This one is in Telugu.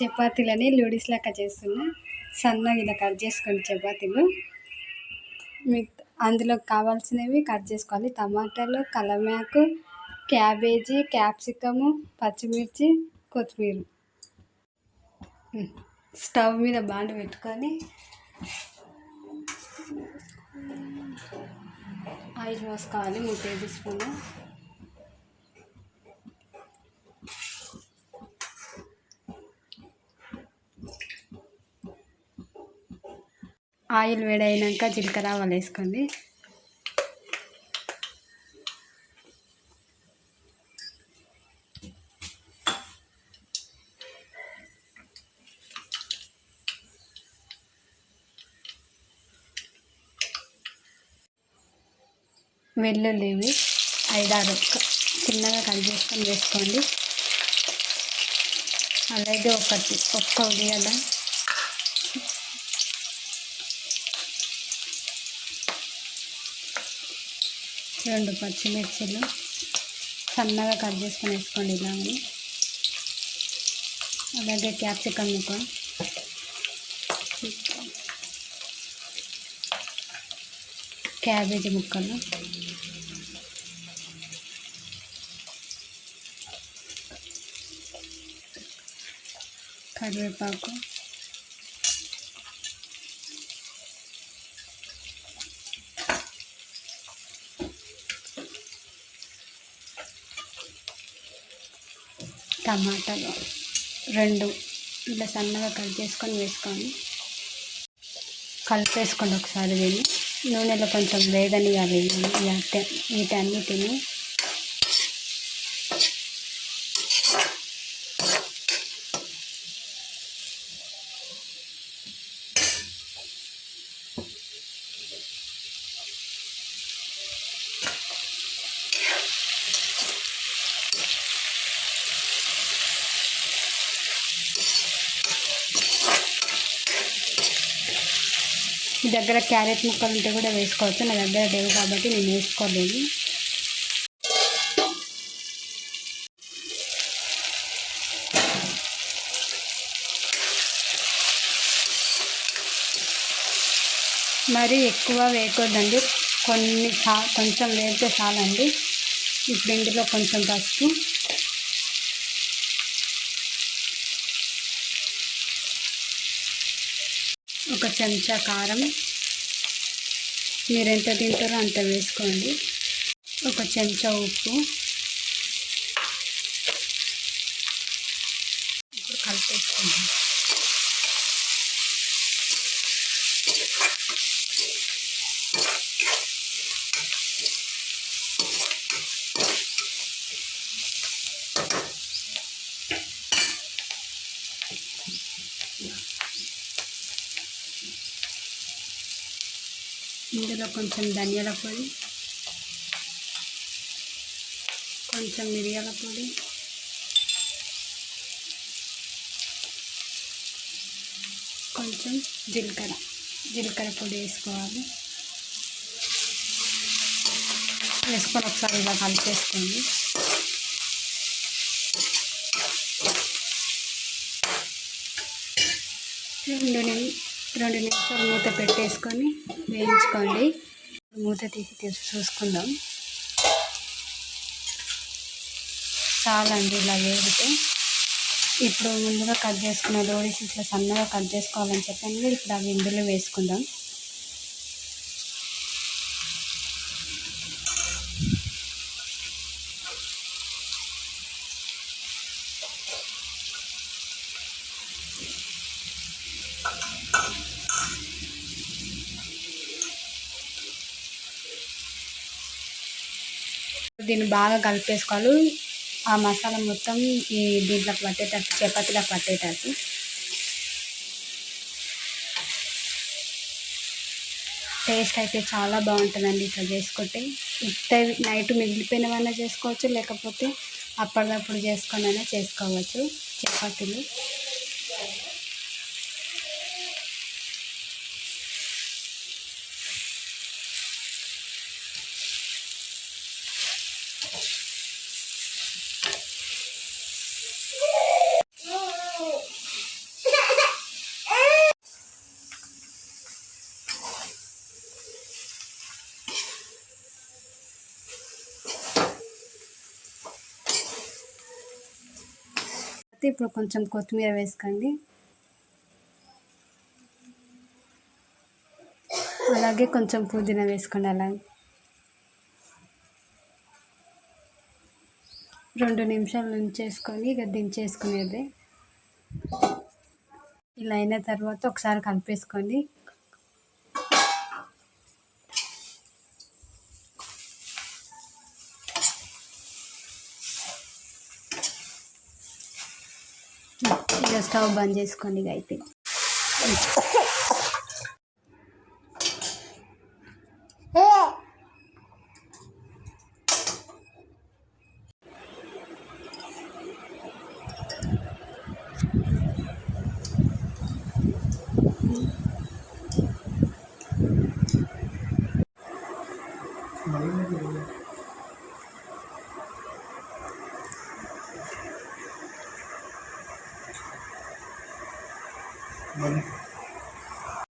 చపాతీలని లూడిస్ లెక్క చేస్తున్నా. సన్నగా ఇలా కట్ చేసుకోండి చపాతీలు. మీకు అందులో కావాల్సినవి కట్ చేసుకోవాలి. టమాటాలు, కలమాకు, క్యాబేజీ, క్యాప్సికము, పచ్చిమిర్చి, కొత్తిమీర. స్టవ్ మీద బాండి పెట్టుకొని ఆయిల్ పోసుకోవాలి 3 టేబుల్ స్పూన్లు. ఆయిల్ వేడైనాక జీలకర్ర ఆవాలు వేసుకోండి. వెల్లుల్లి 5-6 చిన్నగా కట్ చేసుకొని వేసుకోండి. అలాగే ఒక్క ఉల్లిగడ్డ, 2 పచ్చిమిర్చిలు సన్నగా కట్ చేసుకొని వేసుకోండి ఇలాగని. అలాగే క్యాప్సికమ్ ముక్క, క్యాబేజీ ముక్కలు, కరివేపాకు, టమాటాలు 2 ఇలా సన్నగా కట్ చేసుకొని వేసుకోండి. కలిపేసుకోండి ఒకసారి. దీన్ని నూనెలో కొంచెం వేగనియాలి వీటన్నిటిని. మీ దగ్గర క్యారెట్ ముక్కలు ఉంటే కూడా వేసుకోవచ్చు. నా దగ్గర లేవు కాబట్టి నేను వేసుకోలేదు. మరి ఎక్కువ వేయకూడదండి, కొంచెం వేస్తే చాలండి. ఇప్పుడు ఇందులో కొంచెం పసుపు, ఒక చెంచా కారం, మీరు ఎంత తింటారో అంత వేసుకోండి. ఒక చెంచా ఉప్పు. ఇప్పుడు కలిపేసుకోండి. ఇందులో కొంచెం ధనియాల పొడి, కొంచెం మిరియాల పొడి, కొంచెం జీలకర్ర పొడి వేసుకోవాలి. వేసుకొని ఒకసారి ఇలా కలిపేసుకోండి. రెండు నిమిషాలు మూత పెట్టేసుకొని వేయించుకోండి. మూత తీసి చూసుకుందాం. చాలండి ఇలా వేగితే. ఇప్పుడు ముందుగా కట్ చేసుకున్న లోడీస్ ఇట్లా సన్నగా కట్ చేసుకోవాలని చెప్పండి. ఇప్పుడు అవి ఇందులో వేసుకుందాం. దీన్ని బాగా కలిపేసుకోవాలి. ఆ మసాలా మొత్తం ఈ దీంట్లోకి పట్టేటట్టు, చపాతీలకు పట్టేటట్టు. టేస్ట్ అయితే చాలా బాగుంటుందండి ఇట్లా చేసుకుంటే. నైట్ మిగిలిపోయినవైనా చేసుకోవచ్చు, లేకపోతే అప్పటికప్పుడు చేసుకొనైనా చేసుకోవచ్చు చపాతీలు. తర్వాత ఇప్పుడు కొంచెం కొత్తిమీర వేసుకోండి. అలాగే కొంచెం పుదీనా వేసుకోండి. అలాగే 2 నిమిషాలు ఉంచేసుకొని ఇక దించేసుకునేది. ఇలా అయిన తర్వాత ఒకసారి కలిపేసుకోండి. ఇక స్టవ్ బంద్ చేసుకోండి. ఇక అయితే Bueno.